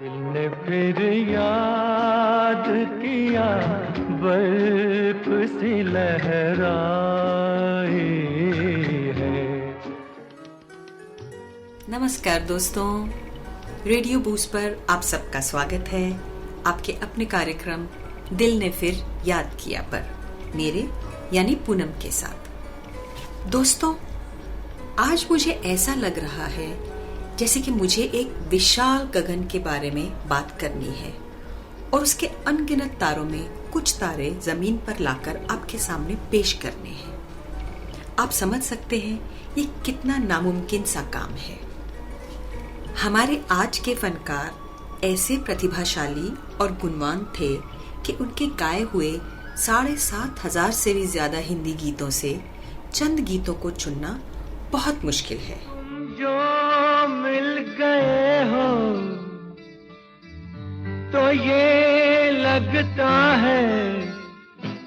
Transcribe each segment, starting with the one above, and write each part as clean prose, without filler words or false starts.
दिल ने फिर याद किया, बर्फ सी लहराए है। नमस्कार दोस्तों, रेडियो बूस्ट पर आप सबका स्वागत है आपके अपने कार्यक्रम दिल ने फिर याद किया पर मेरे यानी पूनम के साथ। दोस्तों, आज मुझे ऐसा लग रहा है जैसे कि मुझे एक विशाल गगन के बारे में बात करनी है और उसके अनगिनत तारों में कुछ तारे जमीन पर लाकर आपके सामने पेश करने हैं। आप समझ सकते हैं ये कितना नामुमकिन सा काम है। हमारे आज के फनकार ऐसे प्रतिभाशाली और गुणवान थे कि उनके गाए हुए 7,500 से भी ज्यादा हिंदी गीतों से चंद गीतों को चुनना बहुत मुश्किल है। जो मिल गए हो तो ये लगता है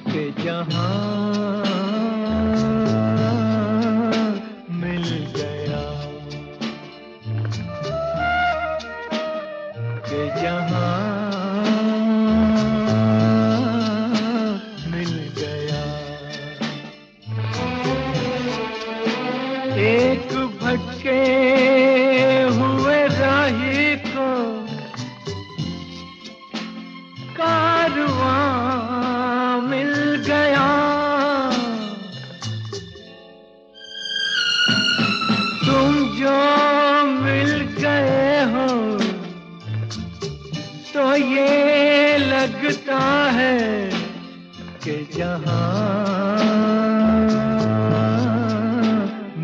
कि जहां मिल गया, कि जहां मिल गया। एक भटके हुए राही को कारवां मिल गया। तुम जो मिल गए हो तो ये लगता है कि जहां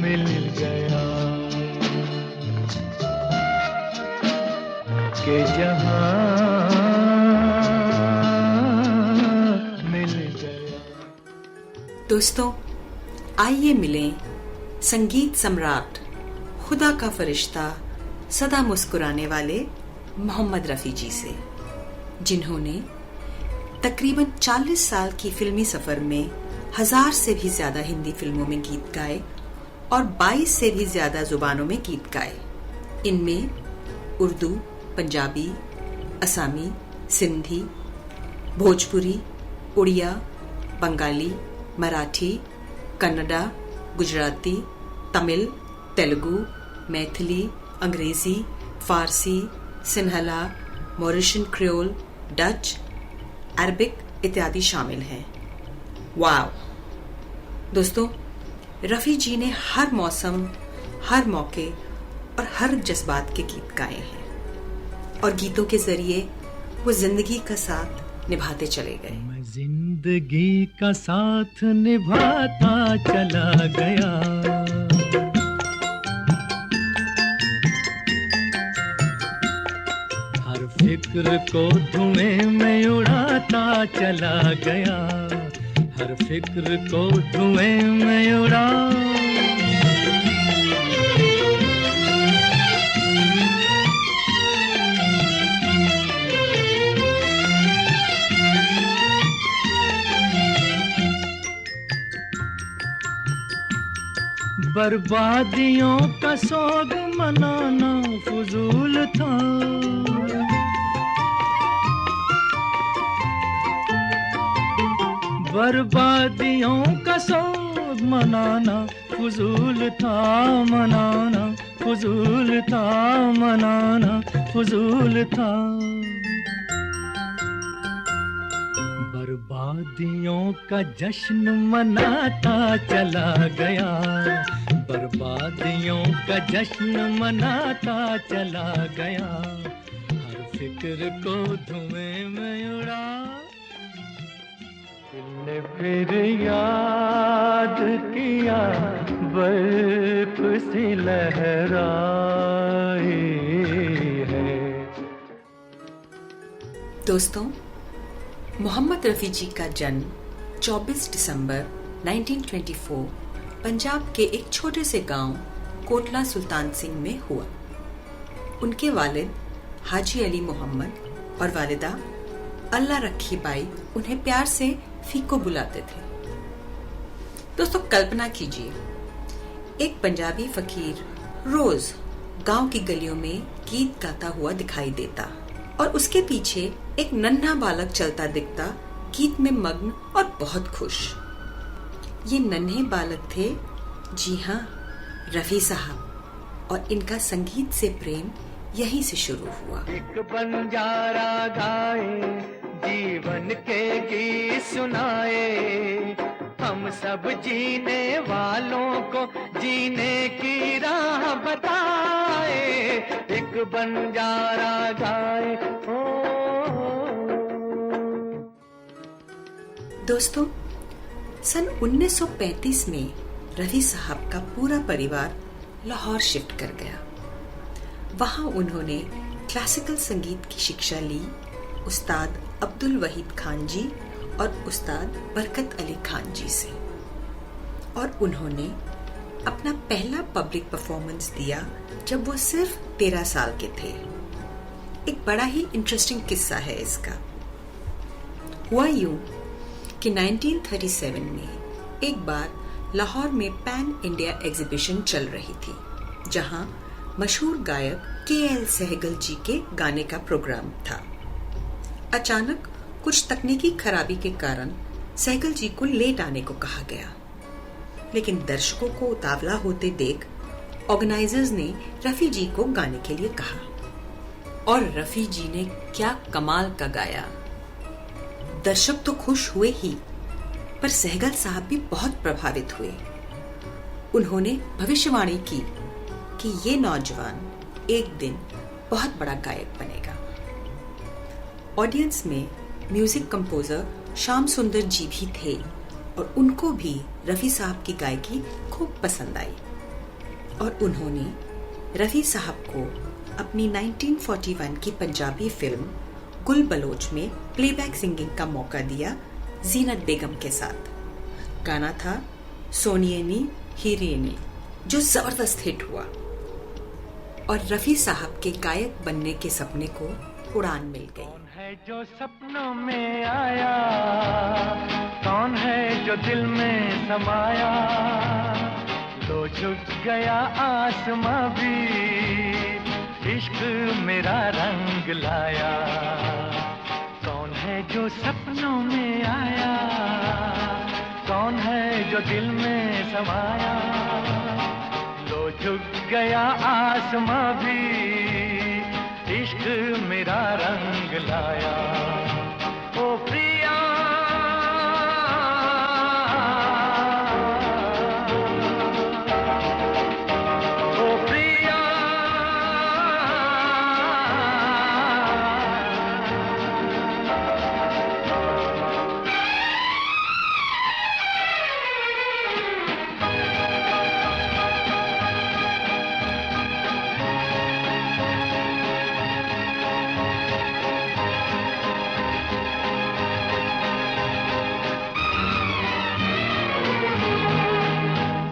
मिल गया, कि जहां मिल गया। दोस्तों, आइए मिलें संगीत सम्राट, खुदा का फरिश्ता, सदा मुस्कुराने वाले मोहम्मद रफ़ी जी से, जिन्होंने तकरीबन 40 साल की फिल्मी सफर में 1000 से भी ज्यादा हिंदी फिल्मों में गीत गाए और 22 से भी ज्यादा जुबानों में गीत गाए। इनमें उर्दू, पंजाबी, असमी, सिंधी, भोजपुरी, उड़िया, बंगाली, मराठी, कन्नड़ा, गुजराती, तमिल, तेलुगु, मैथिली, अंग्रेजी, फारसी, सिन्हला, मॉरिशन क्रियोल, डच, अरबिक इत्यादि शामिल हैं। वाव दोस्तों, रफ़ी जी ने हर मौसम, हर मौके और हर जज्बात के गीत गाए हैं और गीतों के जरिए वो जिंदगी का साथ निभाते चले गए। मैं जिंदगी का साथ निभाता चला गया, हर फिक्र को धुएं में उड़ाता चला गया, हर फिक्र को धुएं में उड़ा। बर्बादियों का सोग मनाना फजूल था, बर्बादियों का सोग मनाना फजूल था, मनाना फजूल था, मनाना फजूल था। बर्बादियों का जश्न मनाता चला गया, बर्बादियों का जश्न मनाता चला गया, हर फिक्र को धुएं में उड़ा। दिल ने फिर याद किया, बर्फ सी लहराए है। दोस्तों, मोहम्मद रफ़ी जी का जन्म 24 दिसंबर 1924 पंजाब के एक छोटे से गांव कोटला सुल्तान सिंह में हुआ। उनके वालिद हाजी अली मोहम्मद और वालिदा अल्लाह रखी बाई उन्हें प्यार से फीको बुलाते थे। दोस्तों, कल्पना कीजिए, एक पंजाबी फकीर रोज गांव की गलियों में गीत गाता हुआ दिखाई देता और उसके पीछे एक नन्हा बालक चलता दिखता, गीत में मग्न और बहुत खुश। ये नन्हे बालक थे, जी हाँ, रफी साहब, और इनका संगीत से प्रेम यहीं से शुरू हुआ। एक बंजारा गाए, जीवन के गीत सुनाए, हम सब जीने वालों को जीने की राह बताए। एक बंजारा गाए, दोस्तों, सन 1935 में रफी साहब का पूरा परिवार लाहौर शिफ्ट कर गया। वहां उन्होंने क्लासिकल संगीत की शिक्षा ली उस्ताद अब्दुल वहीद खान जी और उस्ताद बरकत अली खान जी से, और उन्होंने अपना पहला पब्लिक परफॉर्मेंस दिया जब वो सिर्फ 13 साल के थे। एक बड़ा ही इंटरेस्टिंग किस्सा है इसका। हुआ यूं कि 1937 में एक बार लाहौर में पैन इंडिया एग्जीबिशन चल रही थी, जहां मशहूर गायक के.एल. सहगल जी के गाने का प्रोग्राम था। अचानक कुछ तकनीकी खराबी के कारण सहगल जी को लेट आने को कहा गया, लेकिन दर्शकों को उतावला होते देख ऑर्गेनाइजर्स ने रफी जी को गाने के लिए कहा, और रफी जी ने क्या कमाल का गाया। दर्शक तो खुश हुए ही, पर सहगल साहब भी बहुत प्रभावित हुए। उन्होंने भविष्यवाणी की कि ये नौजवान एक दिन बहुत बड़ा गायक बनेगा। ऑडियंस में म्यूजिक कंपोजर श्याम सुंदर जी भी थे, और उनको भी रफी साहब की गायकी खूब पसंद आई, और उन्होंने रफी साहब को अपनी 1941 की पंजाबी फिल्म गुल बलोच में प्लेबैक सिंगिंग का मौका दिया जीनत बेगम के साथ। गाना था सोनिए नी हीरे नी, जो जबरदस्त हिट हुआ, और रफी साहब के गायक बनने के सपने को उड़ान मिल गई। कौन है जो सपनों में आया, कौन है जो दिल में समाया, लो झुक गया आसमां भी, इश्क मेरा रंग लाया। कौन है जो सपनों में आया, कौन है जो दिल में समाया, लो झुक गया आसमां भी, इश्क मेरा रंग लाया। ओ प्रिया, ओ प्रिया,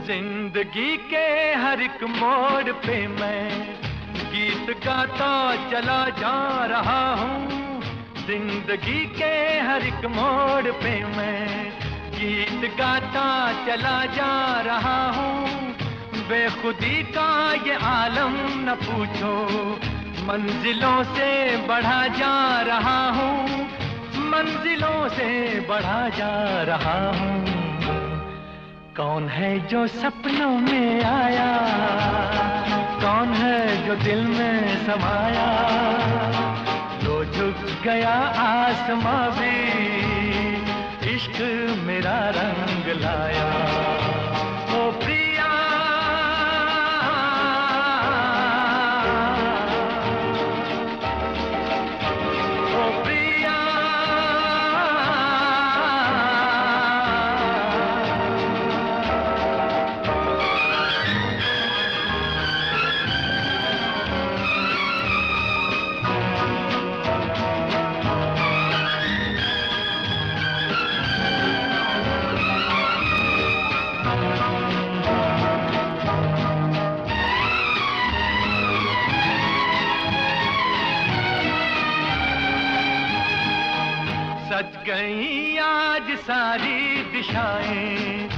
जिंदगी के हर एक मोड़ पे मैं गीत गाता चला जा रहा हूँ। जिंदगी के हर एक मोड़ पे मैं गीत गाता चला जा रहा हूँ। बेखुदी का ये आलम न पूछो, मंजिलों से बढ़ा जा रहा हूँ, मंजिलों से बढ़ा जा रहा हूँ। कौन है जो सपनों में आया, कौन है जो दिल में समाया, लो झुक गया आसमां भी, इश्क मेरा रंग लाया। ओ प्रिया, ओ प्रिया, सज गई आज सारी दिशाएं,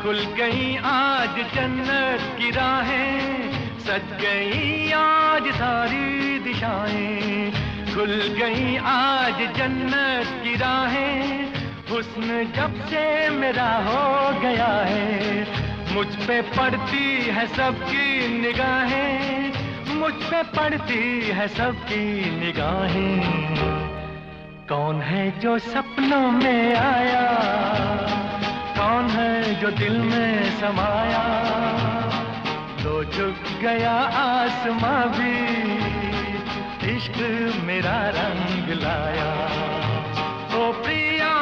खुल गई आज जन्नत की राहें। सज गई आज सारी दिशाएं, खुल गई आज जन्नत की राहें, हुस्न जब से मेरा हो गया है। मुझ पे पड़ती है सबकी निगाहें, मुझ पे पड़ती है सबकी निगाहें। कौन है जो सपनों में आया, कौन है जो दिल में समाया, तो झुक गया आसमां भी, इश्क मेरा रंग लाया। ओ प्रिया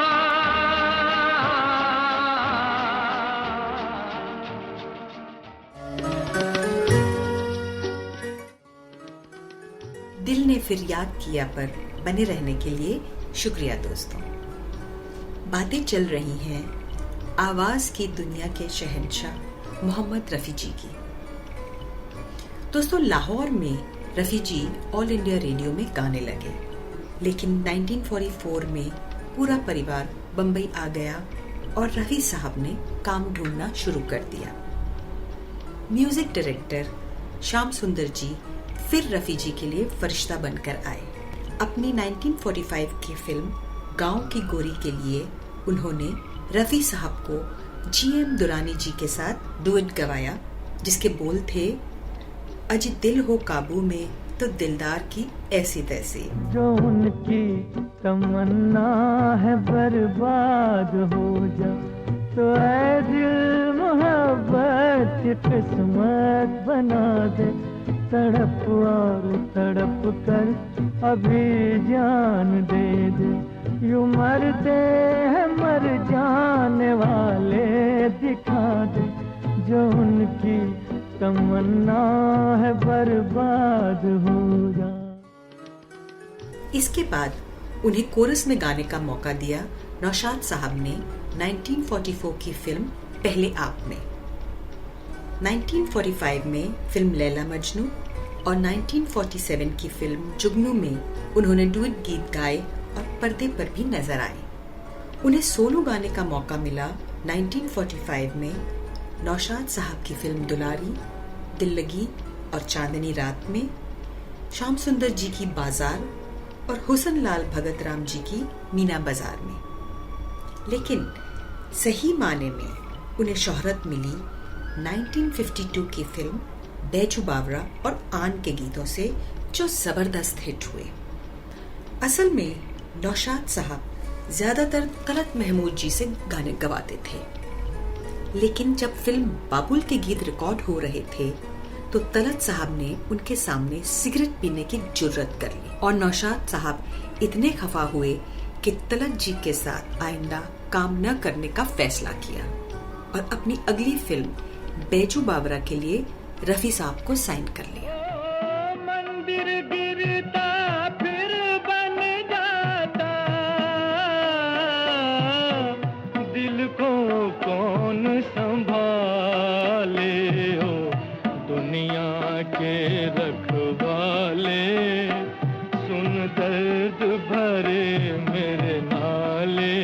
दिल ने फिर याद किया पर बने रहने के लिए शुक्रिया दोस्तों। बातें चल रही हैं आवाज की दुनिया के शहंशाह मोहम्मद रफी जी की। दोस्तों, लाहौर में Rafi ji all India radio में गाने लगे, लेकिन 1944 में पूरा परिवार बंबई आ गया और रफी साहब ने काम ढूंढना शुरू कर दिया। म्यूजिक डायरेक्टर श्याम सुंदर जी फिर रफी जी के लिए फरिश्ता बनकर आए। अपनी 1945 की फिल्म गांव की गोरी के लिए उन्होंने रफी साहब को GM दुरानी जी के साथ डुएट गवाया, जिसके बोल थे, अजी दिल हो काबू में तो दिलदार की ऐसी तैसी। जो उनकी तमन्ना है बर्बाद हो जा, तो ऐ दिल मोहब्बत किस्मत बना दे। तड़प और तड़प कर अभी जान दे दे, यूं मरते हैं मर जाने वाले दिखा दे। जो उनकी तमन्ना है बर्बाद हो जा। इसके बाद उन्हें कोरस में गाने का मौका दिया नौशाद साहब ने 1944 की फिल्म पहले आप में। 1945 में फिल्म लैला मजनू और 1947 की फिल्म जुगनू में उन्होंने डुएट गीत गाए और पर्दे पर भी नजर आए। उन्हें सोलो गाने का मौका मिला 1945 में नौशाद साहब की फिल्म दुलारी, दिल लगी और चांदनी रात में, श्याम सुंदर जी की बाजार और हुसन लाल भगत राम जी की मीना बाजार में। लेकिन सही माने में उन्हें शोहरत मिली 1952 की फिल्म बैजू बावरा और आन के गीतों से, जो जबरदस्त हिट हुए। असल में नौशाद साहब ज्यादातर तलत महमूद जी से गाने गवाते थे, लेकिन जब फिल्म बाबुल के गीत रिकॉर्ड हो रहे थे तो तलत साहब ने उनके सामने सिगरेट पीने की जुर्रत कर ली और नौशाद साहब इतने खफा हुए कि तलत जी के साथ आइंदा काम न करने का फैसला किया और अपनी अगली फिल्म बैजू बावरा के लिए रफी साहब को साइन कर लिया। मंदिर गिरता फिर बन जाता, दिल को कौन संभाले हो, दुनिया के रखवाले, सुन दर्द भरे मेरे नाले,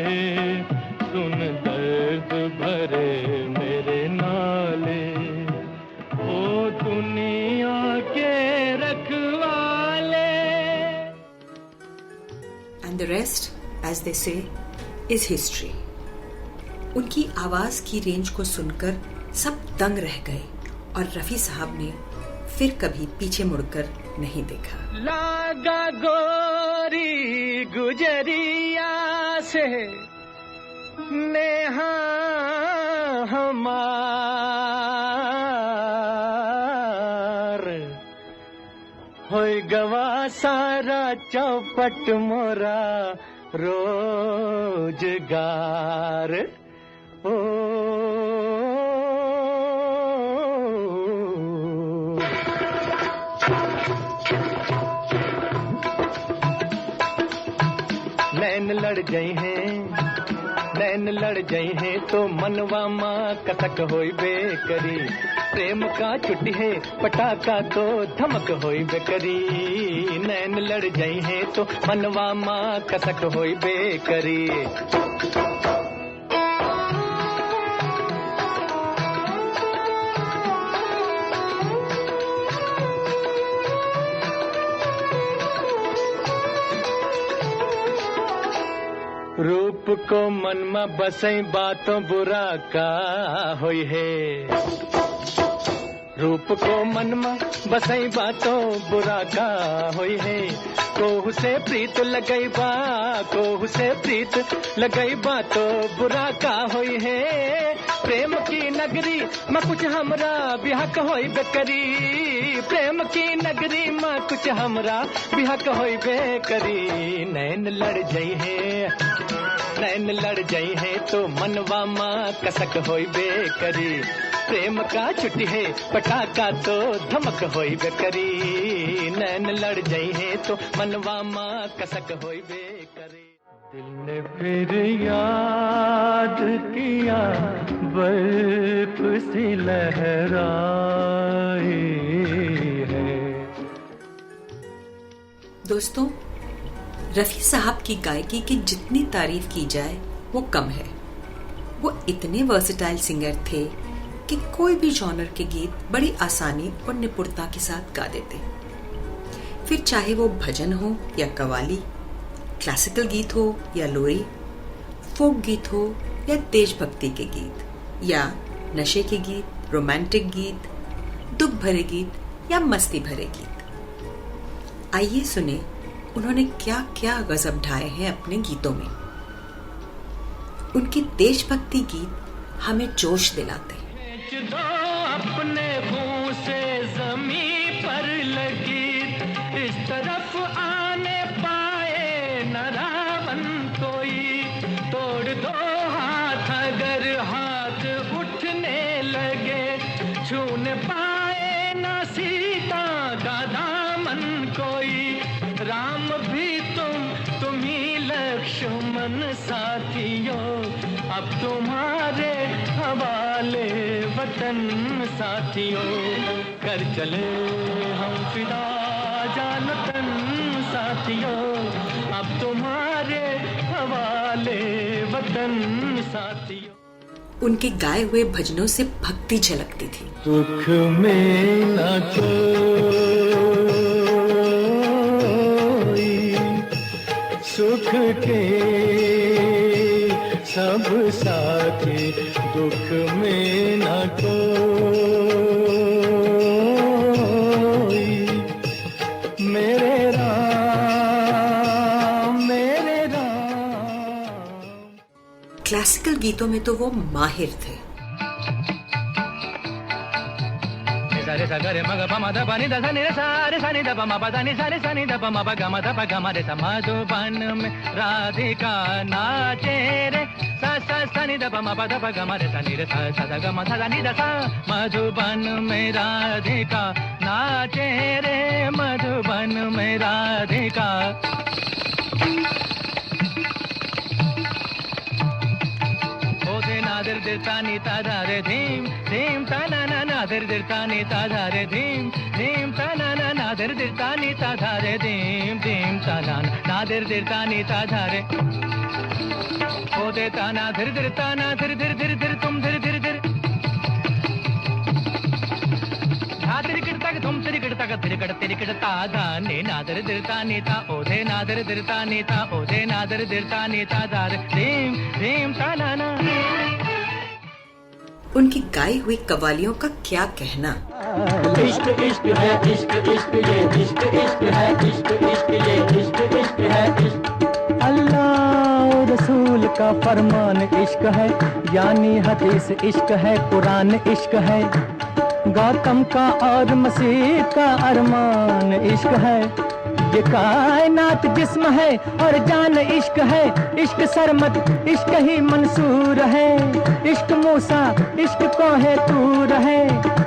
सुन दर्द भरे मेरे नाले, ओ दुनिया के रखवाले। And the rest, as they say, is history. उनकी आवाज की रेंज को सुनकर सब दंग रह गए और रफी साहब ने फिर कभी पीछे मुड़कर नहीं देखा। लागा गोरी गुजरिया से नेहा हमार, होय गवा सारा चौपट मोरा रोजगार। ओ नैन लड़ गई हैं, नैन लड़ गई हैं तो मनवा माँ कतक होई बेकरी, प्रेम का छुट्टी है पटाखा तो धमक होई बेकरी। नैन लड़ गई हैं तो मनवा माँ कतक होई बेकरी। रूप को मन में बसई बातों बुरा का होई है। रूप को मन में बसई बातों बुरा का होई है। कोहू से प्रीत लगई बा, कोहू से प्रीत लगई बा तो बुरा का होई है। प्रेम की नगरी में कुछ हमरा बिहक होई बेकरी, प्रेम की नगरी में कुछ हमरा बिहक होई बेकरी। नैन लड़ जाई है, नैन लड़ जाई है तो मनवा माँ कसक होई बेकरी। प्रेम का छुट्टी है पटाखा तो धमक होई बेकरी। नैन लड़ जाई है तो मनवा माँ कसक होई बेकरी। दिल ने फिर याद किया बर्फ सी लहराई है। दोस्तों, रफी साहब की गायकी की जितनी तारीफ की जाए वो कम है। वो इतने वर्सेटाइल सिंगर थे कि कोई भी जॉनर के गीत बड़ी आसानी और निपुणता के साथ गा देते। फिर चाहे वो भजन हो या कव्वाली, क्लासिकल गीत हो या लोरी, फोक गीत हो या देशभक्ति के गीत, या नशे के गीत, रोमांटिक गीत, दुख भरे गीत या मस्ती भरे गीत। आइए सुने उन्होंने क्या क्या गजब ढाए हैं अपने गीतों में। उनके देशभक्ति गीत हमें जोश दिलाते हैं। दो अपने मुंह से जमीन पर लगी, इस तरफ आने पाए न रावण कोई। तोड़ दो हाथ अगर हाथ उठने लगे, छूने पाए न सीता का दामन कोई। राम भी तुम ही लक्ष्मण साथियों, अब तुम्हारे हवाले वतन साथियों। कर चले हम फिदा जानतन साथियों, अब तुम्हारे हवाले वतन साथियों। उनके गाए हुए भजनों से भक्ति झलकती थी। सुख में न कोई सुख के सब साथी, दुख में न कोई। मेरे राम मेरे राम। क्लासिकल गीतों में तो वो माहिर थे। रे सा रे मग प म ध प नि ध सा नि रे सा रे सा नि ध प म प ध नि सा रे सा नि ध प म प ग म ध प ग म रे सा। मधुबन में राधिका नाचे रे, सा सा सा नि ध प म प ध प ग म रे सा नि रे सा सा ध ग म ध नि ध सा। मधुबन में राधिका नाचे रे, मधुबन में राधिका। नादर दिरता नीता धारे धीम धीम ता ना ना नादर दिरता नीता धारे धीम धीम ता ना ना नादर दिरता नीता धारे धीम धीम ता ना नादर दिरता नीता धारे। ओ देता ना धीर धीरता ना धीर धीर धीर धीर तुम धीर धीर धीर। तुम तिरिकड़ता का तिरिकड़ तिरिकड़ता धाने नादर दिरता नीता ओधे नादर दिरता नीता ओधे नादर दिरता नीता धार धीम धीम ता ना ना। उनकी गाई हुई कव्वालियों का क्या कहना। इश्क इश्क है इश्क इश्क ये इश्क इश्क है इश्क इश्क ये इश्क इश्क है इश्क। अल्लाह रसूल का फरमान इश्क है, यानी हदीस इश्क है, कुरान इश्क है। गौतम का और मसीह का अरमान इश्क है। ये कायनात जिस्म है और जान इश्क है। इश्क सरमद इश्क ही मंसूर है। इश्क मूसा इश्क को है तूर है।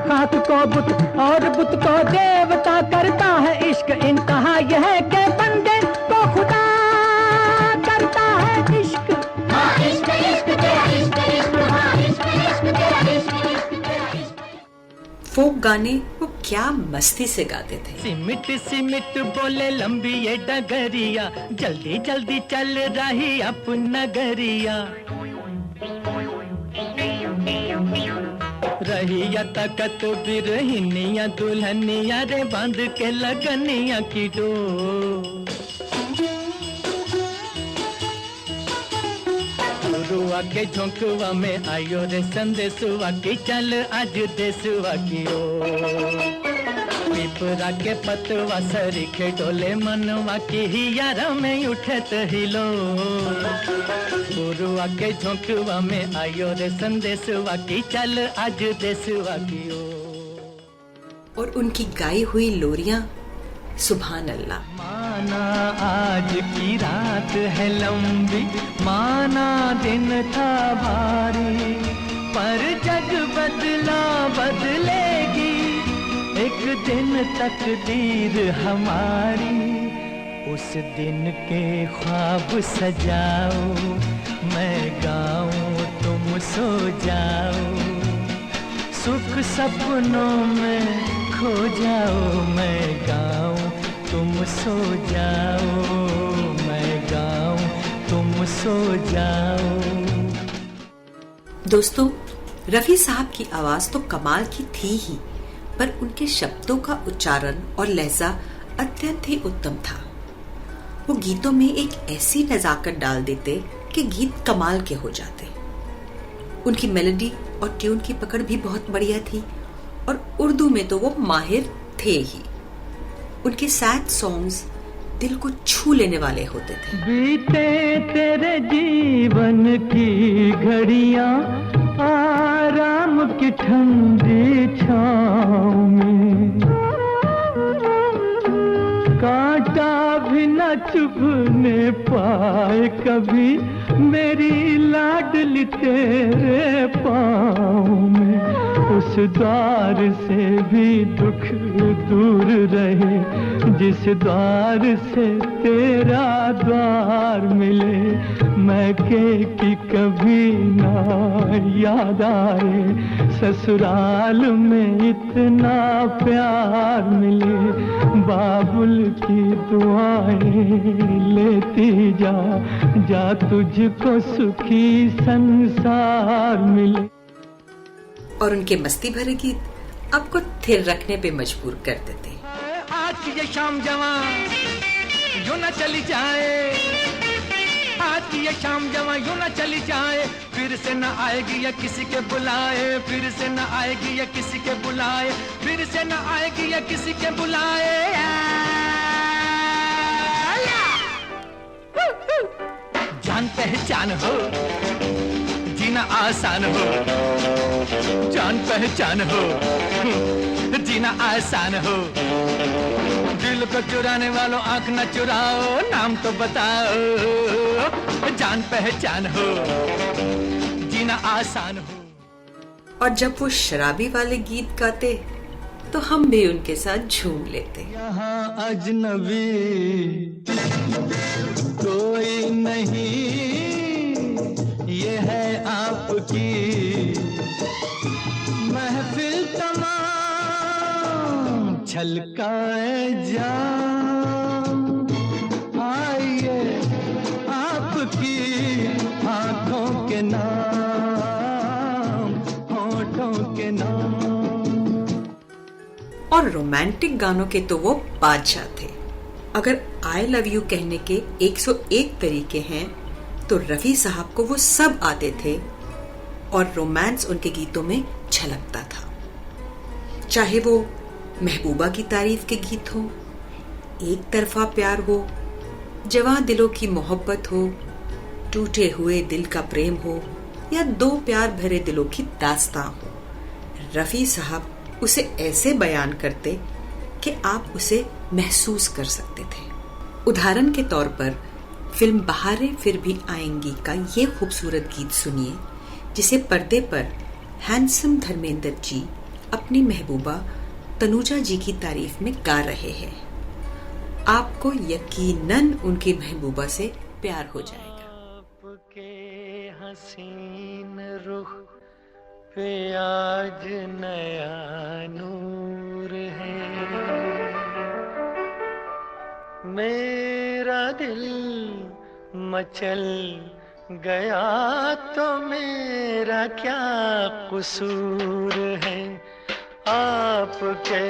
खाक को बुत और बुत को देवता करता है इश्क। इंतहा यह है कि बंदे को खुदा करता है इश्क। हाँ इश्क इश्क तेरा इश्क इश्क हाँ इश्क इश्क तेरा इश्क इश्क तेरा इश्क। फोक गाने वो क्या मस्ती से गाते थे। सिमिट सिमिट बोले लंबी ये डगरिया, जल्दी जल्दी चल रही अपना नगरिया। रहिया तकत बिरहिनिया दुल्हनिया रे बांध के लगनिया की डोर। गुरुआ के झोंकवा में आयो रे संदेशवा की चल आज देसवा की ओ पिपरा के पतवा सरीखे डोले मनवा की ही यारा में उठत हिलो गुरुआ के झोंकवा में आयो रे संदेशवा की चल आज देसवा की ओ। और उनकी गाई हुई लोरियां सुभान अल्लाह। माना आज की रात है लंबी, माना दिन था भारी, पर जग बदला बदलेगी एक दिन तकदीर हमारी। उस दिन के ख्वाब सजाओ, मैं गाऊं तुम सो जाओ, सुख सपनों में खो जाओ, मैं गाऊं तुम सो जाओ, मैं गाऊं तुम सो जाओ। दोस्तों, रफी साहब की आवाज तो कमाल की थी ही, पर उनके शब्दों का उच्चारण और लहजा अत्यंत ही उत्तम था। वो गीतों में एक ऐसी नजाकत डाल देते कि गीत कमाल के हो जाते। उनकी मेलोडी और ट्यून की पकड़ भी बहुत बढ़िया थी और उर्दू में तो वो माहिर थे ही। उनके सैड सॉन्ग्स दिल को छू लेने वाले होते थे। बीते तेरे जीवन की घड़ियां आराम की ठंडी छाँव में, कांटा भी न चुभने पाए कभी मेरी लाडली तेरे पाँव में। उस द्वार से भी दुख दूर रहे, जिस द्वार से तेरा द्वार मिले, मैं की कभी ना याद आए, ससुराल में इतना प्यार मिले। बाबुल की दुआएं लेती जा, जा तुझको सुखी संसार मिले। और उनके मस्ती भरे गीत आपको थिर रखने पे मजबूर कर देते। आज ये शाम जवां यूं न चली जाए, आज ये शाम जवां यूं न चली जाए, फिर से न आएगी या किसी के बुलाए, फिर से न आएगी या किसी के बुलाए, फिर से न आएगी या किसी के बुलाए। जान पहचान हो, जीना आसान हो, जान पहचान हो, जीना आसान हो। दिल को चुराने वालों आंख न चुराओ, नाम तो बताओ, जान पहचान हो, जीना आसान हो। और जब वो शराबी वाले गीत गाते तो हम भी उनके साथ झूम लेते। यहाँ अजनबी कोई नहीं, ये है आपकी महफिल तमाम छलकाए जाम, आइए आपकी आंखों के नाम, होठों के नाम। और रोमांटिक गानों के तो वो बादशाह थे। अगर आई लव यू कहने के 101 तरीके हैं तो रफी साहब को वो सब आते थे और रोमांस उनके गीतों में झलकता था। चाहे वो महबूबा की तारीफ के गीत हो, एक तरफा प्यार हो, जवां दिलों की मोहब्बत हो, टूटे हुए दिल का प्रेम हो, या दो प्यार भरे दिलों की दास्तां हो, रफी साहब उसे ऐसे बयान करते कि आप उसे महसूस कर सकते थे। उदाहरण के तौर पर फिल्म बहारें फिर भी आएंगी का ये खूबसूरत गीत सुनिए, जिसे पर्दे पर हैंडसम धर्मेंद्र जी अपनी महबूबा तनुजा जी की तारीफ में गा रहे हैं। आपको यकीनन उनकी महबूबा से प्यार हो जाएगा। आपके हसीन रुख पे आज नया नूर है, मेरा दिल मचल गया तो मेरा क्या कसूर है। आपके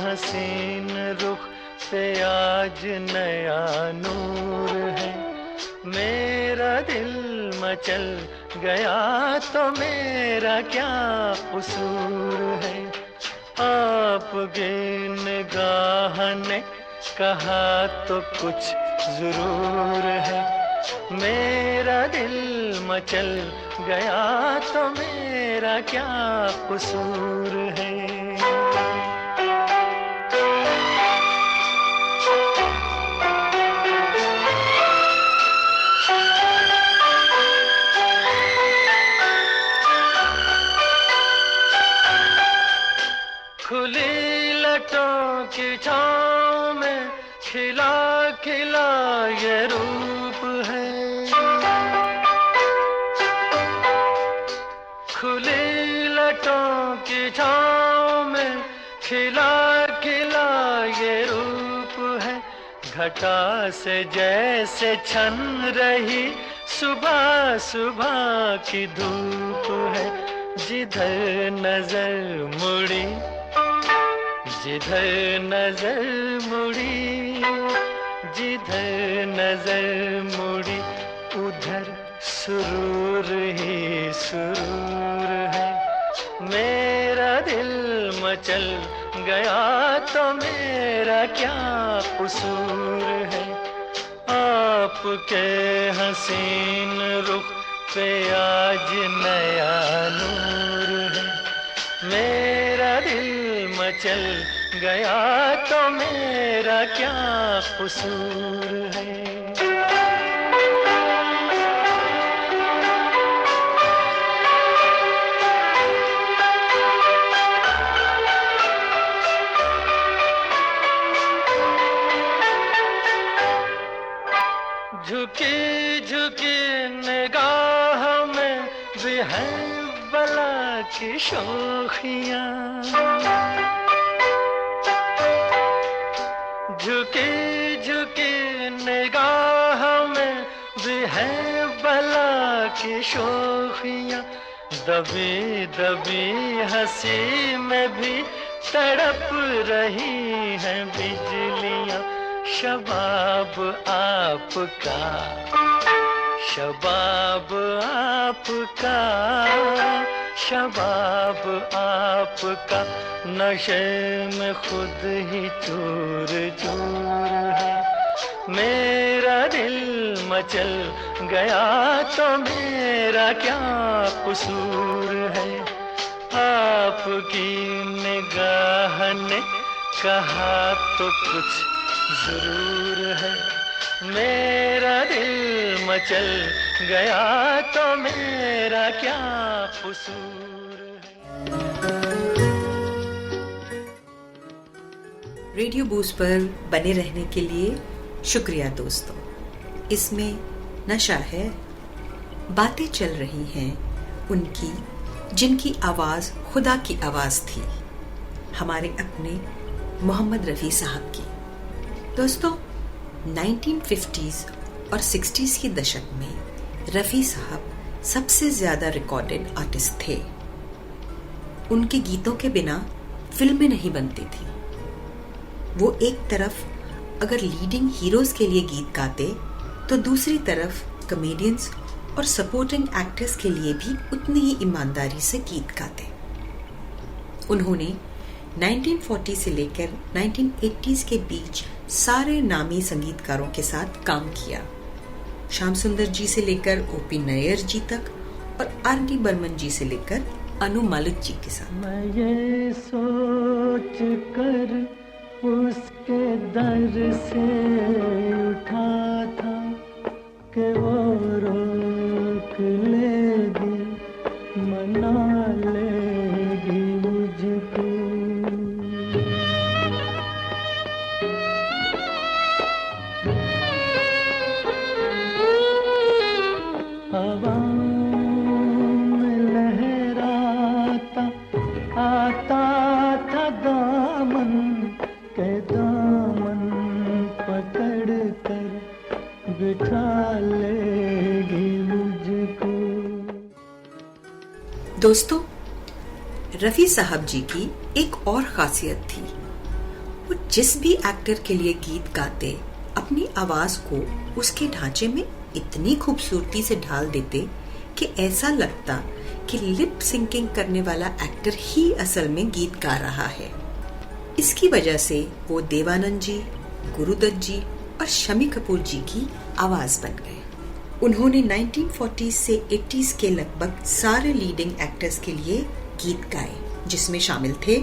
हसीन रुख पे आज नया नूर है, मेरा दिल मचल गया तो मेरा क्या कसूर है। आपकी निगाह ने कहा तो कुछ जरूर है। मेरा दिल मचल गया तो मेरा क्या कसूर है। खुली लटों की छाँव में खिला खिला ये रूप है। खुली लटों की छाँव में खिला खिला ये रूप है। घटा से जैसे छन रही सुबह सुबह की धूप है। जिधर नजर मुड़ी, जिधर नजर मुड़ी, जिधर नजर मुड़ी, उधर सुरूर ही सुरूर है। मेरा दिल मचल गया तो मेरा क्या कसूर है। आपके हसीन रुख पे आज नया नूर है। मेरा दिल मचल गया तो मेरा क्या कसूर है। झुकी झुकी निगाह में भी है बला की शोखियाँ। झुकी झुकी निगाह में भी है बला की शोखियाँ। दबी दबी हंसी में भी तड़प रही हैं बिजलियाँ। शबाब आपका, शबाब आपका, शबाब आपका नशे में खुद ही चूर चूर है। मेरा दिल मचल गया तो मेरा क्या कसूर है। आपकी निगाह ने कहा तो कुछ जरूर है। मेरा दिल मचल गया तो मेरा क्या कसूर है। रेडियो बूस्ट पर बने रहने के लिए शुक्रिया दोस्तों। इसमें नशा है, बातें चल रही हैं उनकी जिनकी आवाज खुदा की आवाज थी, हमारे अपने मोहम्मद रफ़ी साहब की। दोस्तों 1950s और 60s के दशक में रफ़ी साहब सबसे ज्यादा रिकॉर्डेड आर्टिस्ट थे। उनके गीतों के बिना फिल्में नहीं बनती थी। वो एक तरफ अगर लीडिंग हीरोज के लिए गीत गाते तो दूसरी तरफ कॉमेडियंस और सपोर्टिंग एक्टर्स के लिए भी उतनी ही ईमानदारी से गीत गाते। उन्होंने 1940 से लेकर 1980s के बीच सारे नामी संगीतकारों के साथ काम किया। श्याम सुंदर जी से लेकर ओपी नैयर जी तक और आर.डी. बर्मन जी से लेकर अनु मालिक जी के साथ। मैं ये सोच कर उसके दर से उठा था कि वो रोक लेगी, मना लेगी मुझको। हवा में लहराता आता था दामन के, दामन पकड़ कर बिठा लेगी मुझको। दोस्तों रफ़ी साहब जी की एक और खासियत थी, वो जिस भी एक्टर के लिए गीत गाते अपनी आवाज को उसके ढांचे में इतनी खूबसूरती से ढाल देते कि ऐसा लगता कि लिप सिंकिंग करने वाला एक्टर ही असल में गीत गा रहा है। इसकी वजह से वो देवानंद जी, गुरुदत्त जी और शम्मी कपूर जी की आवाज बन गए। उन्होंने 1940s से 80s के लगभग सारे लीडिंग एक्टर्स के लिए गीत गाए, जिसमें शामिल थे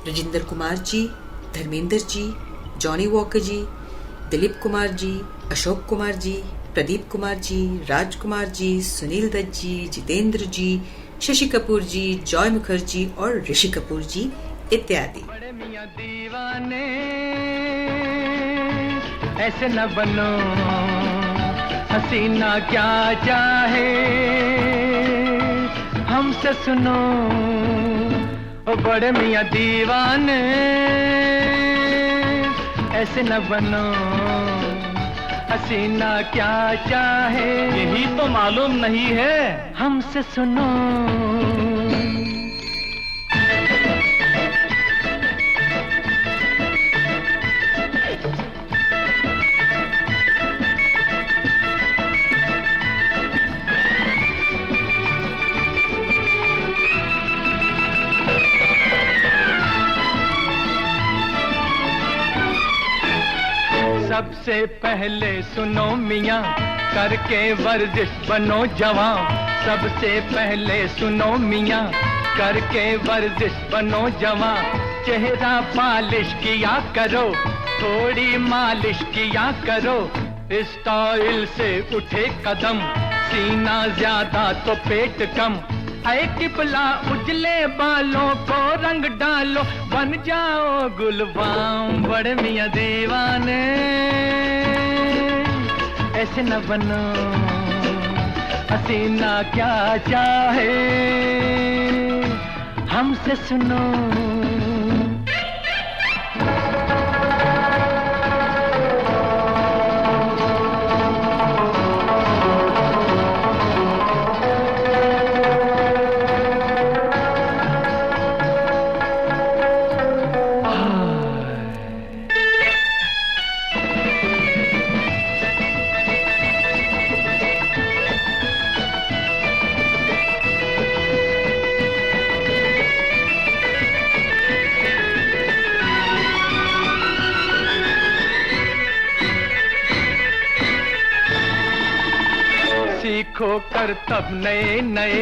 राजेंद्र कुमार जी, धर्मेंद्र जी, जॉनी वॉकर जी, दिलीप कुमार जी, अशोक कुमार जी, प्रदीप कुमार जी, राजकुमार जी, सुनील दत्त जी, जितेंद्र जी, शशि कपूर जी, जॉय मुखर्जी और ऋषि कपूर जी इत्यादि। बड़े मियां दीवाने ऐसे न बनो, हसीना क्या चाहे हमसे सुनो। ओ बड़े मियां दीवाने ऐसे न बनो, हसीना क्या चाहे यही तो मालूम नहीं है हमसे सुनो। सबसे पहले सुनो मियाँ, करके वर्जिश बनो जवां। सबसे पहले सुनो मियाँ, करके वर्जिश बनो जवां। चेहरा पालिश किया करो, थोड़ी मालिश किया करो। स्टाइल से उठे कदम, सीना ज्यादा तो पेट कम। ऐ टिपला उजले बालों को रंग डालो, बन जाओ गुलबाम। बड़े मियां दीवाने ऐसे न बनो, हसीना क्या चाहे हमसे सुनो। सीखो कर तब नए नए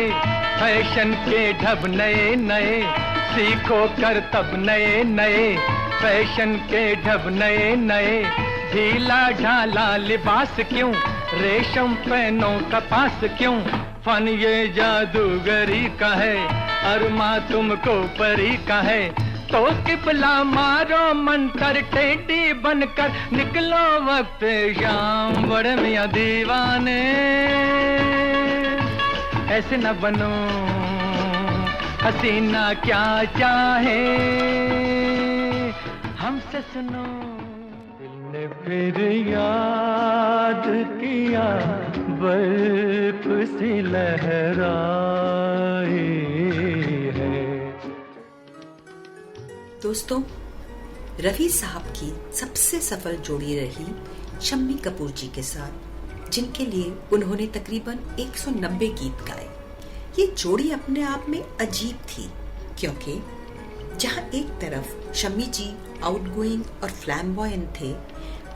फैशन के ढब नए नए। सीखो कर तब नए नए फैशन के ढब नए नए। ढीला ढाला लिबास क्यों, रेशम पहनो कपास क्यों। फन ये जादूगरी का है, अरमा तुमको परी का है। तो किबला मारो मंतर, टेढ़ी बनकर निकलो वक्त शाम। बड़े मियां दीवाने ऐसे न बनो, हसीना क्या चाहे हमसे सुनो। दिल ने फिर याद किया, बर्फ सी लहराई है। दोस्तों, रफी साहब की सबसे सफल जोड़ी रही शम्मी कपूर जी के साथ, जिनके लिए उन्होंने तकरीबन 190 गीत गाए। ये जोड़ी अपने आप में अजीब थी, क्योंकि जहां एक तरफ शम्मी जी आउटगोइंग और फ्लैम्बॉयंट थे,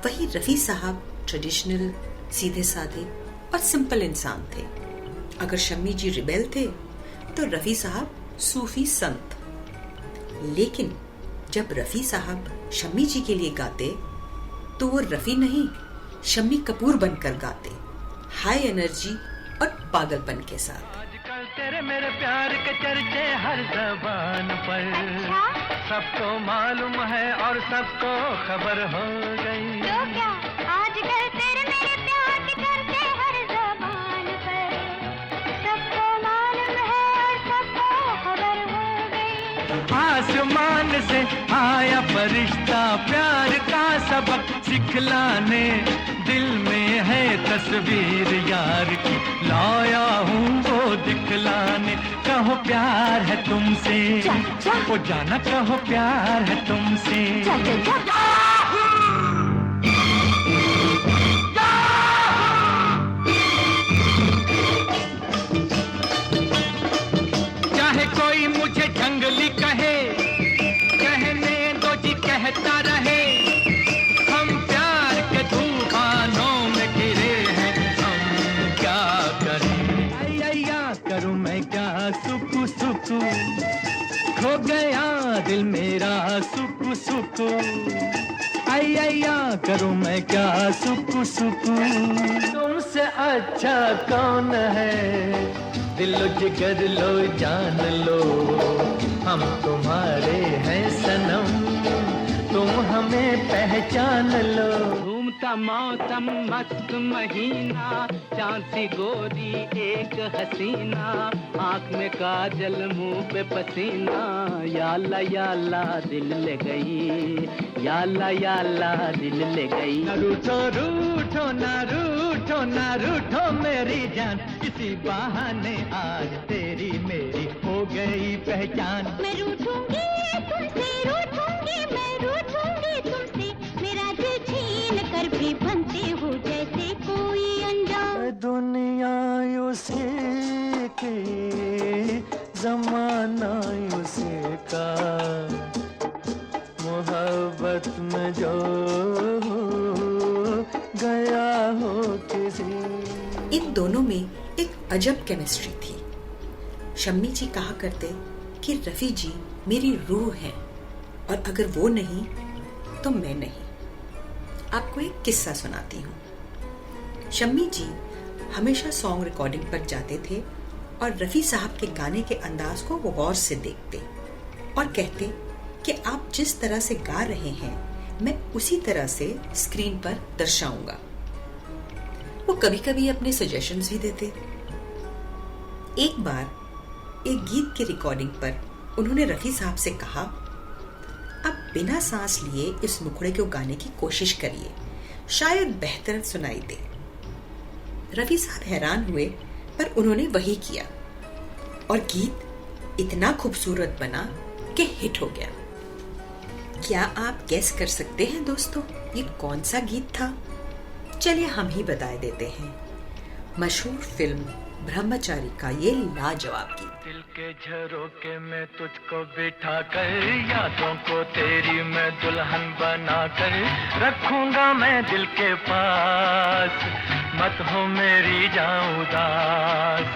वहीं रफी साहब ट्रेडिशनल, सीधे साधे और सिंपल इंसान थे। अगर शम्मी जी रिबेल थे तो रफी साहब सूफी संत। लेकिन जब रफी साहब शम्मी जी के लिए गाते तो वो रफी नहीं, शम्मी कपूर बनकर गाते, हाई एनर्जी और पागलपन के साथ। आजकल तेरे मेरे प्यार के चर्चे हर ज़बान पर, सबको मालूम है और सबको खबर हो गई। तो क्या आजकल तेरे मेरे प्यार के चर्चे हर ज़बान पर, सबको मालूम है और सबको खबर हो गई। आसमान से आया फरिश्ता प्यार का सबक सिखलाने, दिल में है तस्वीर यार की, लाया हूँ वो दिखलाने। कहो प्यार है तुमसे, वो जाना कहो प्यार है तुमसे। गया दिल मेरा सुकु सुकु, आई या करूं मैं क्या सुकु सुकु। तुमसे अच्छा कौन है, दिलो जिगर लो जान लो, हम तुम्हारे हैं सनम, तुम हमें पहचान लो। घूमता मौसम मस्त महीना, चांद सी गोरी एक हसीना, आँख में काजल मुंह पे पसीना, याला दिल ले गई, याला दिल ले गई। ना रूठो रूठो ना रूठो ना रूठो मेरी जान, इसी बहाने आज तेरी मेरी हो गई पहचान। मैं रूठूंगी तुमसे, रूठूंगी मैं रूठूंगी तुमसे, मेरा दिल छीन कर भी बनते हो जैसे कोई अनजान। दुनिया उसे के जमाना उसे का, मोहब्बत में जो गया हो किसी। इन दोनों में एक अजब केमिस्ट्री थी। शम्मी जी कहा करते कि रफी जी मेरी रूह है, और अगर वो नहीं तो मैं नहीं। आपको एक किस्सा सुनाती हूँ। शम्मी जी हमेशा सॉन्ग रिकॉर्डिंग पर जाते थे और रफी साहब के गाने के अंदाज को वो गौर से देखते और कहते कि आप जिस तरह से गा रहे हैं मैं उसी तरह से स्क्रीन पर दर्शाऊंगा। वो कभी कभी अपने सजेशंस भी देते। एक बार एक गीत की रिकॉर्डिंग पर उन्होंने रफी साहब से कहा, अब बिना सांस लिए इस मुखड़े को गाने की कोशिश करिए, शायद बेहतर सुनाई दे। रफी साहब हैरान हुए, पर उन्होंने वही किया और गीत इतना खूबसूरत बना कि हिट हो गया। क्या आप गेस कर सकते हैं दोस्तों ये कौन सा गीत था? चलिए हम ही बता देते हैं। मशहूर फिल्म ब्रह्मचारी का ये लाजवाब गीत। दिल के झरोके में तुझको बिठा कर, यादों को तेरी मैं दुल्हन बना कर रखूंगा मैं दिल के पास, मत हो मेरी जाऊं उदास।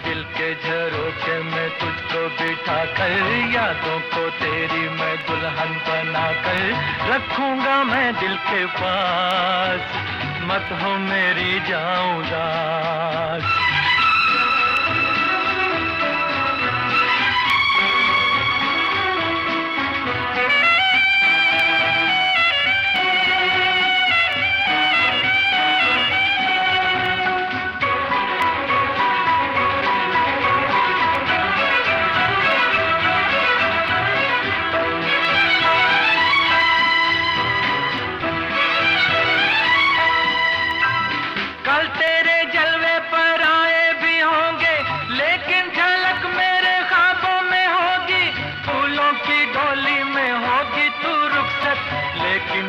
दिल के झरोके में तुझको बिठा कर, यादों को तेरी मैं दुल्हन बना कर रखूंगा मैं दिल के पास, मत हो मेरी जाऊं उदास।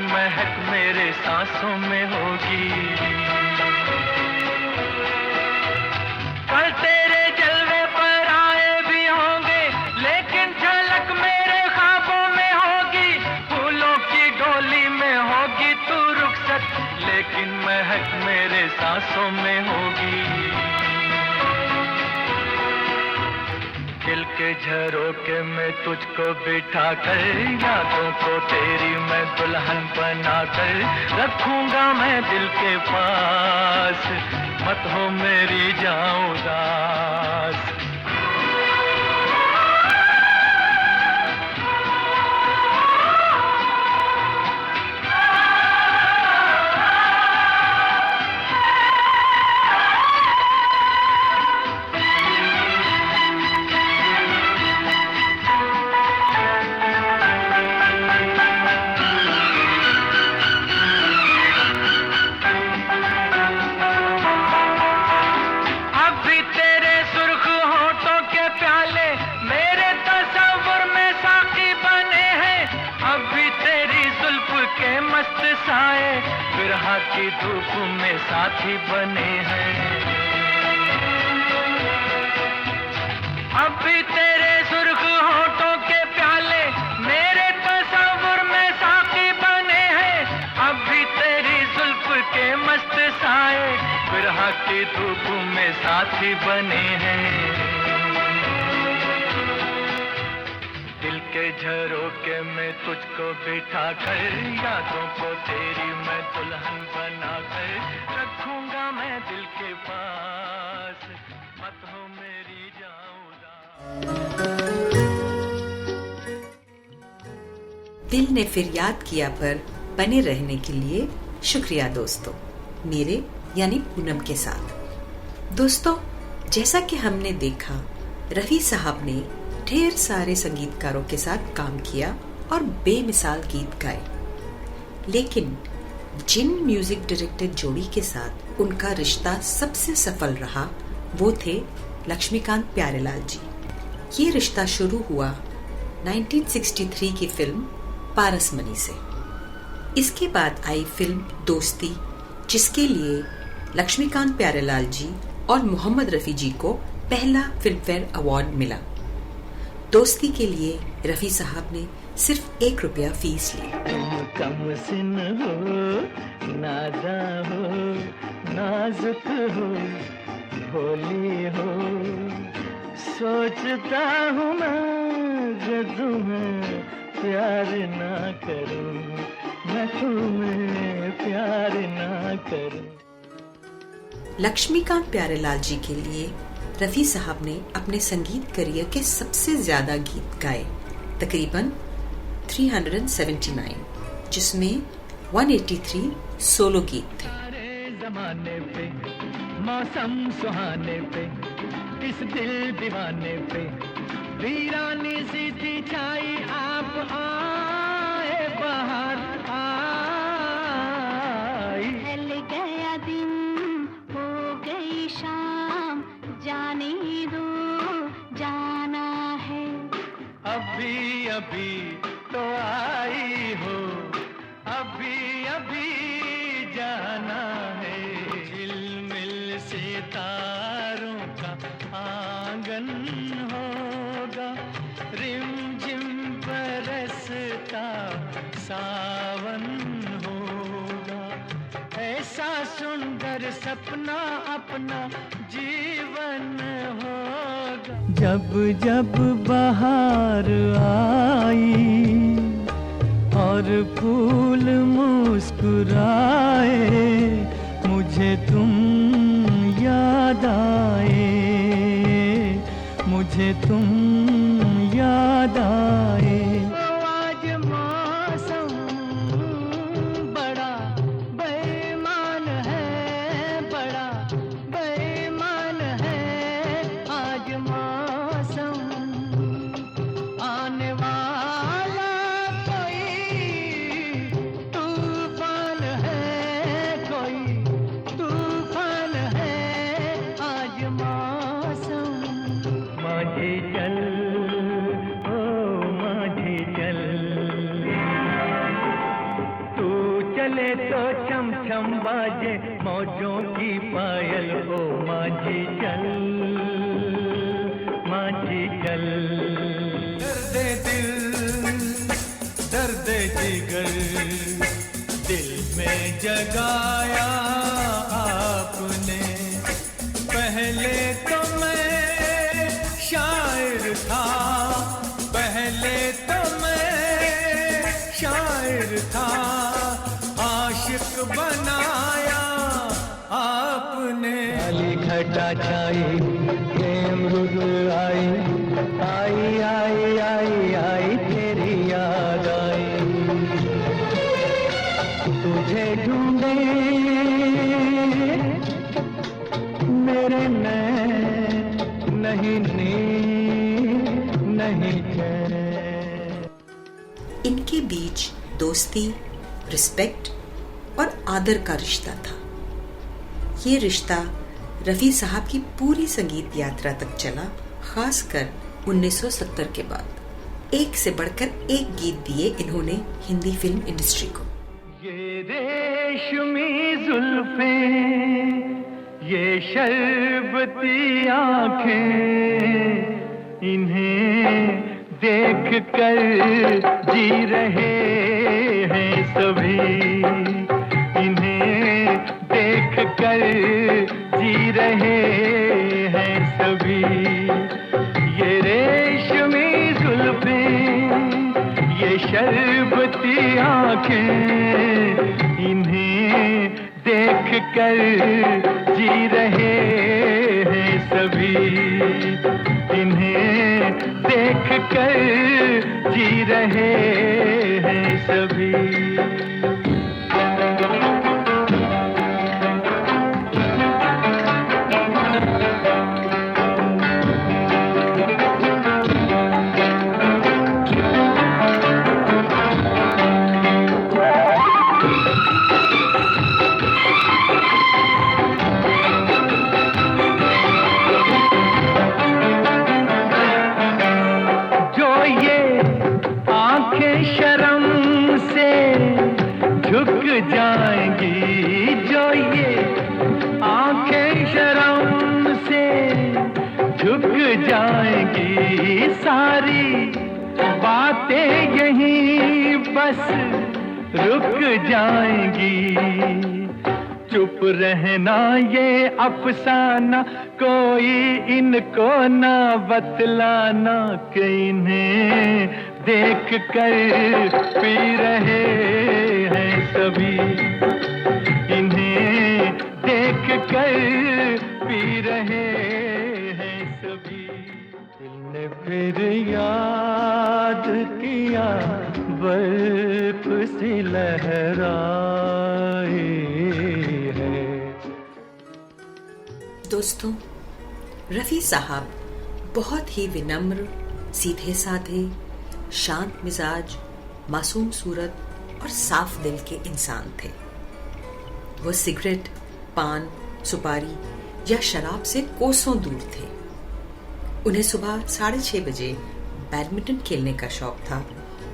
महक मेरे सांसों में होगी, कल तेरे जलवे पर आए भी होंगे, लेकिन झलक मेरे ख्वाबों में होगी। फूलों की डोली में होगी तू रुखसत, लेकिन महक मेरे सांसों में होगी। दिल के झरोके में तुझको बिठा कर, यादों को तेरी मैं दुल्हन बना कर रखूंगा मैं दिल के पास, मत हो मेरी जाऊं उदास। बिरहा की धूप में साथी बने हैं, अब भी तेरे सुर्ख होठों के प्याले मेरे तस्वुर में साथी बने हैं, अब भी तेरी जुल्फ के मस्त साए बिरहा की धूप में साथी बने हैं। दिल झरोके में तुझको बिठा कर, यादों को तेरी मैं दुल्हन बना कर रखूंगा मैं दिल के पास, मत हो मेरी जाऊं। दिल ने फिर याद किया पर बने रहने के लिए शुक्रिया दोस्तों, मेरे यानी पूनम के साथ। दोस्तों, जैसा कि हमने देखा, रफी साहब ने ढेर सारे संगीतकारों के साथ काम किया और बेमिसाल गीत गाए, लेकिन जिन म्यूजिक डायरेक्टर जोड़ी के साथ उनका रिश्ता सबसे सफल रहा वो थे लक्ष्मीकांत प्यारेलाल जी। ये रिश्ता शुरू हुआ 1963 की फिल्म पारसमणि से। इसके बाद आई फिल्म दोस्ती, जिसके लिए लक्ष्मीकांत प्यारेलाल जी और मोहम्मद रफी जी को पहला फिल्मफेयर अवार्ड मिला। दोस्ती के लिए रफी साहब ने सिर्फ ₹1 फीस ली। तुम कम सिन हो, नादा हो, नाजुक हो, भोली हो, सोचता हूँ मैं तुम्हें प्यार ना करूं, मैं तुम्हें प्यार ना करूं। लक्ष्मीकांत प्यारेलाल जी के लिए रफी साहब ने अपने संगीत करियर के सबसे ज्यादा गीत गाए, तकरीबन 379, जिसमें 183 सोलो गीत थे। सारे जमाने पे, मौसम सुहाने पे, इस दिल दीवाने पे वीरानी सी थी छाई, आप आए बाहर आई। ढल गया दिन, हो गई शाम, जाने दो जाना है। अभी अभी तो आई हो, अभी अभी जाना है। झिलमिल सितारों का आंगन होगा, रिमझिम बरसता सावन होगा, ऐसा सुंदर सपना अपना जीवन होगा। जब जब बहार आई और फूल मुस्कुराए, मुझे तुम याद आए, मुझे तुम याद आए। आज मौसम बड़ा बेईमान है, बड़ा बेईमान है। आज मौसम आने वाला कोई तूफान है, कोई तूफान है। आज मौसम माझी चल, ओ माझी चल, तू चले तो छम छम बाजे मौजों की पायल। ओ माझी चल, माझी चल। दर्दे दिल, दर्दे जिगर, दिल में जगाया आपने। पहले तो मैं शायर था, पहले तो मैं शायर था, आशिक बनाया आपने। काली घटा छाई, प्रेम रुग आई, आई आई आई आई तेरी याद आई। तुझे ढूंढे मेरे नैन, नहीं नींद नहीं चैन। इनके बीच दोस्ती, रिस्पेक्ट और आदर का रिश्ता था। ये रिश्ता रफी साहब की पूरी संगीत यात्रा तक चला, खासकर 1970 के बाद। एक से बढ़कर एक गीत दिए इन्होंने हिंदी फिल्म इंडस्ट्री को। ये रेशमी जुल्फें, ये शरबती आँखें, इन्हें देख कर जी रहे हैं सभी, इन्हें देख कर जी रहे हैं सभी। ये रेशमी जुल्फें, आंखें इन्हें देख कर जी रहे हैं सभी, इन्हें देख कर जी रहे हैं सभी। जाएंगी जो ये आंखें शर्म से झुक जाएंगी, सारी बातें यहीं बस रुक जाएंगी। चुप रहना ये अफसाना, कोई इनको ना बतलाना कि इन्हें देख कर पी रहे हैं सभी, इन्हें देख कर पी रहे हैं सभी। दिल ने फिर याद किया बर्फ सी लहराए है। दोस्तों, रफ़ी साहब बहुत ही विनम्र, सीधे साधे, शांत मिजाज, मासूम सूरत और साफ दिल के इंसान थे। वो सिगरेट, पान, सुपारी या शराब से कोसों दूर थे। उन्हें सुबह 6:30 बजे बैडमिंटन खेलने का शौक था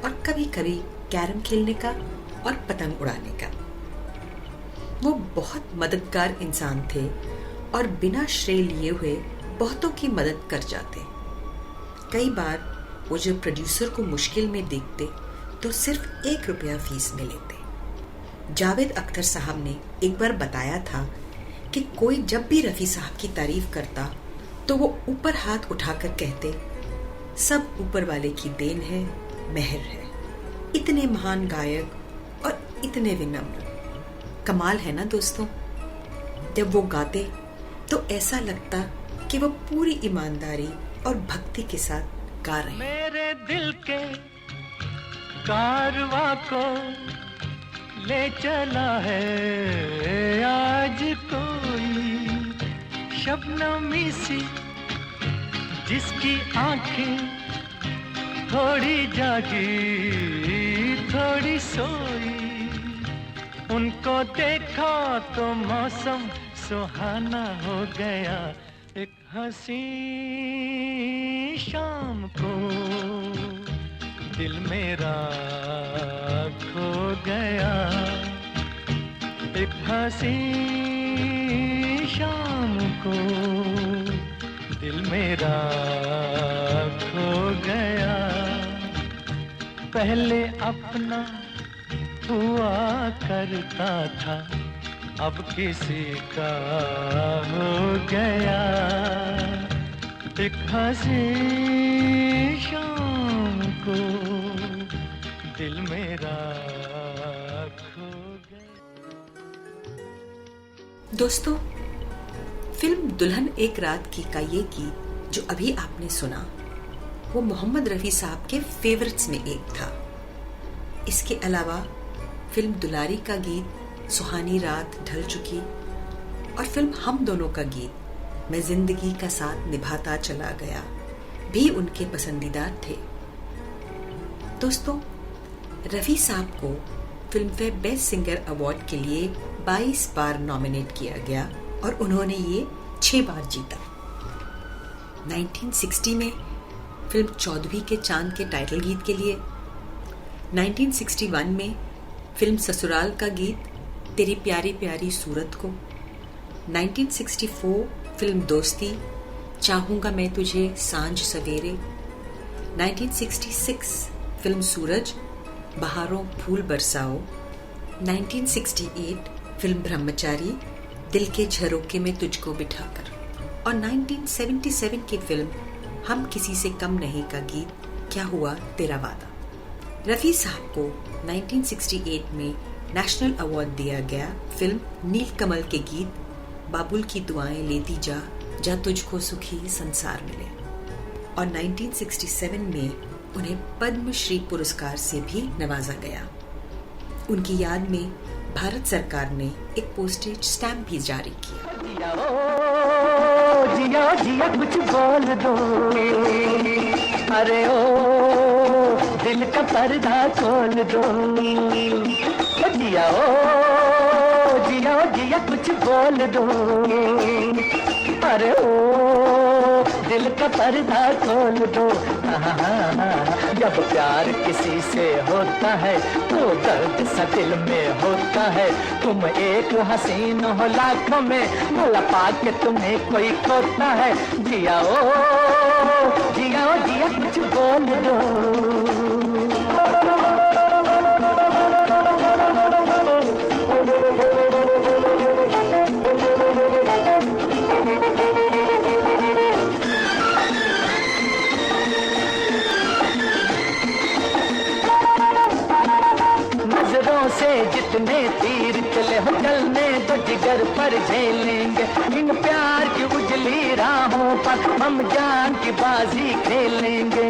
और कभी कभी कैरम खेलने का और पतंग उड़ाने का। वो बहुत मददगार इंसान थे और बिना श्रेय लिए हुए बहुतों की मदद कर जाते। कई बार वो जब प्रोड्यूसर को मुश्किल में देखते तो सिर्फ 1 रुपया फीस में लेते। जावेद अख्तर साहब ने एक बार बताया था कि कोई जब भी रफ़ी साहब की तारीफ करता तो वो ऊपर हाथ उठाकर कहते, सब ऊपर वाले की देन है, मेहर है। इतने महान गायक और इतने विनम्र। कमाल है ना दोस्तों। जब वो गाते तो ऐसा लगता कि वो पूरी ईमानदारी और भक्ति के साथ गा रहे हैं। मेरे दिल के कारवां को ले चला है आज कोई, शबनमी सी जिसकी आंखें थोड़ी जागी थोड़ी सोई। उनको देखा तो मौसम सुहाना हो गया, एक हंसी शाम को दिल मेरा खो गया, एक हंसी शाम को दिल मेरा खो गया। पहले अपना हुआ करता था, अब किसी का हो गया, एक हंसी शाम को दिल मेरा खो गया। दोस्तों, फिल्म दुल्हन एक रात की का ये गीत जो अभी आपने सुना वो मोहम्मद रफ़ी साहब के फेवरेट्स में एक था। इसके अलावा फिल्म दुलारी का गीत सुहानी रात ढल चुकी और फिल्म हम दोनों का गीत मैं जिंदगी का साथ निभाता चला गया भी उनके पसंदीदा थे। दोस्तों, रफ़ी साहब को फिल्मफेयर बेस्ट सिंगर अवार्ड के लिए 22 बार नॉमिनेट किया गया और उन्होंने ये 6 बार जीता। 1960 में फिल्म चौधरी के चांद के टाइटल गीत के लिए, 1961 में फिल्म ससुराल का गीत तेरी प्यारी प्यारी सूरत को, 1964 फिल्म दोस्ती चाहूंगा मैं तुझे सांझ सवेरे, 1966 फिल्म सूरज बहारों फूल बरसाओ, 1968 फिल्म ब्रह्मचारी दिल के झरोके में तुझको बिठाकर और 1977 की फिल्म हम किसी से कम नहीं का गीत क्या हुआ तेरा वादा। रफ़ी साहब को 1968 में नेशनल अवार्ड दिया गया फिल्म नीलकमल के गीत बाबुल की दुआएं लेती जा, जा तुझको सुखी संसार मिले, और 1967 में उन्हें पद्मश्री पुरस्कार से भी नवाजा गया। उनकी याद में भारत सरकार ने एक पोस्टेज स्टैम्प भी जारी किया। जिया जिया कुछ बोल दो, अरे ओ दिल का पर्दा खोल दो, जिया जिया कुछ बोल दो, अरे ओ दिल का पर्दा खोल दो। जब प्यार किसी से होता है तो दर्द सा दिल में होता है, तुम एक हसीन हो लाखों में, भला पाके तुम्हें कोई खोता है। जिया जिया कुछ बोल दो। से जितने तीर चले हो चलने तो जिगर पर झेलेंगे, इन प्यार की उजली राहों पर हम जान की बाजी खेलेंगे।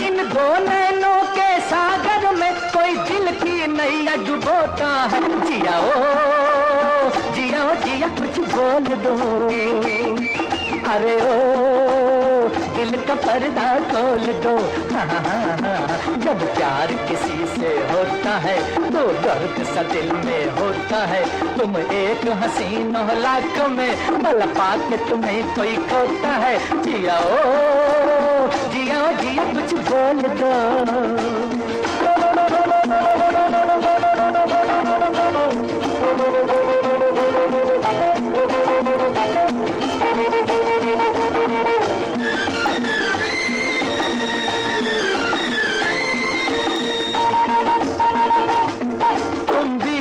इन दो नैनों के सागर में कोई दिल की नैया डुबोता है। जिया जिया कुछ बोल दो, अरे ओ दिल का पर्दा खोल दो। जब प्यार किसी से होता है तो दर्द सा दिल में होता है, तुम एक हसीन हो लाखों में, भला पाके तुम्हें कोई खोता है। जिया जिया कुछ बोल दो।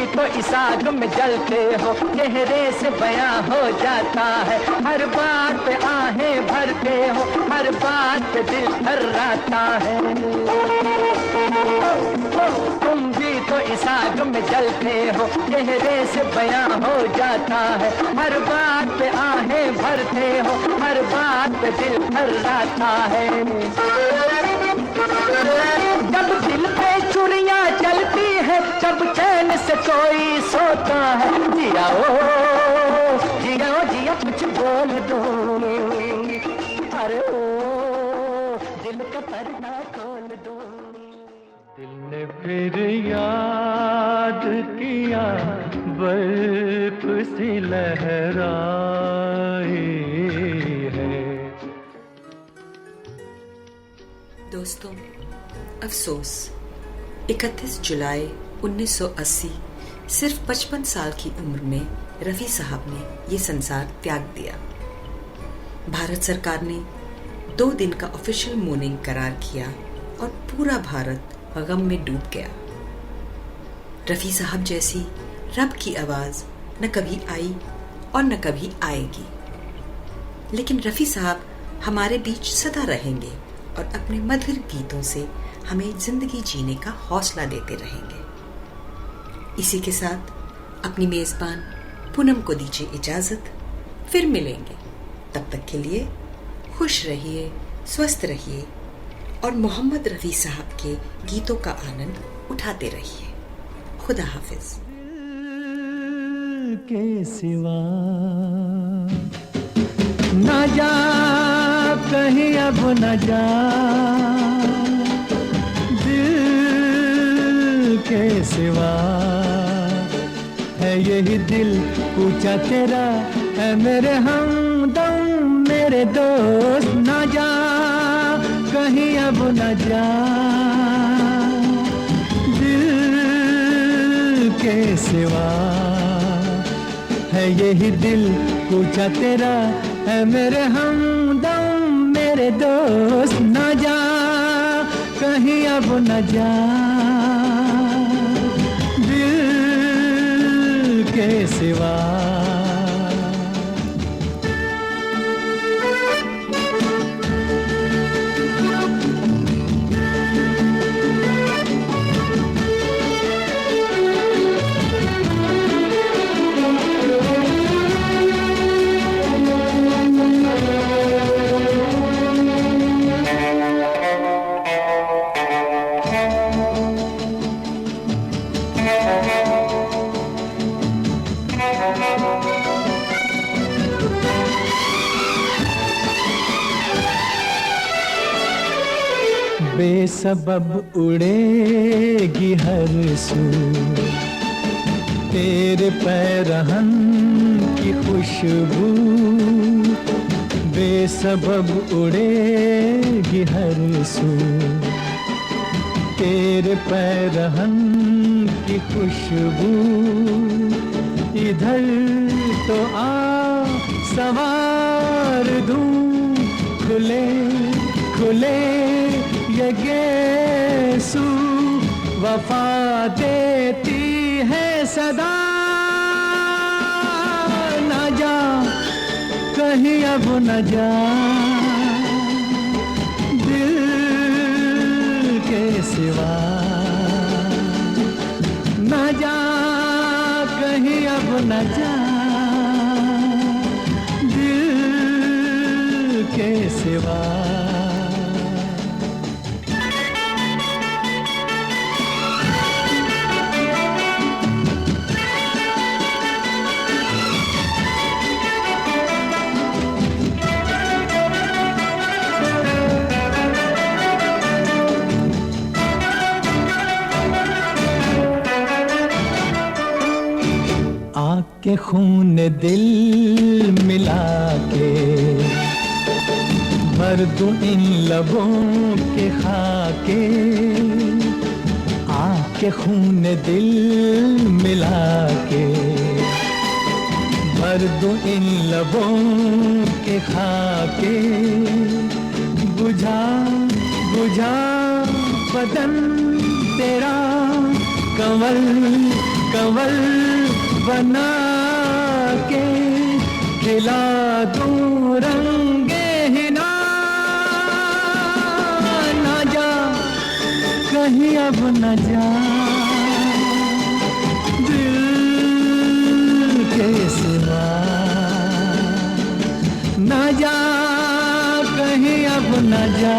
तो इस आग में जलते हो, चेहरे से बयां हो जाता है, हर बात पे आहें भरते हो, हर बात पे दिल थर्राता है। तुम भी तो इस आग में जलते हो, चेहरे से बयां हो जाता है, हर बात पे आहें भरते हो, हर बात पे दिल थर्राता है। जब दिल पे चुड़ियां चलती है तब चैन से कोई सोता है। जिया जिया कुछ बोल दो, अरे ओ दिल का पर्दा खोल दो। दिल ने फिर याद किया बर्फ सी लहराई है। दोस्तों, अफसोस 31 जुलाई 1980 सिर्फ 55 साल की उम्र में रफ़ी साहब ने ये संसार त्याग दिया। भारत सरकार ने 2 दिन का ऑफिशियल मौनिंग करार किया और पूरा भारत गम में डूब गया। रफ़ी साहब जैसी रब की आवाज़ न कभी आई और न कभी आएगी, लेकिन रफ़ी साहब हमारे बीच सदा रहेंगे और अपने मधुर गीतों से हमें जिंदगी जीने का हौसला देते रहेंगे। इसी के साथ अपनी मेजबान पूनम को दीजिए इजाजत, फिर मिलेंगे। तब तक के लिए खुश रहिए, स्वस्थ रहिए और मोहम्मद रफ़ी साहब के गीतों का आनंद उठाते रहिए। खुदा हाफिज। के सिवा ना जा कहीं अब न जा, दिल के सिवा है यही दिल पूछा तेरा, है मेरे हमदम मेरे दोस्त। ना जा कहीं अब न जा, दिल के सिवा है यही दिल पूछा तेरा, है मेरे हमदम मेरे दोस्त। ना जा कहीं अब न जा, दिल के सिवा। बेसबब उड़ेगी हर सू तेरे पैरहन की खुशबू, बेसबब उड़ेगी हर सू तेरे पैरहन की खुशबू। इधर तो आ सवार दूं खुले खुले ये गेसू, वफा देती है सदा। न जा कहीं अब न जा दिल के सिवा, न जा कहीं अब न जा दिल के सिवा। के खून दिल मिला के भर दूं इन लबों के खाके, आके खून दिल मिला के भर दूं इन लबों के खाके। बुझा बुझा बदन तेरा कंवल कंवल बना के, खिला दूं रंगे हिना। न जा कहीं अब न जा दिल के सिवा, न जा कहीं अब न जा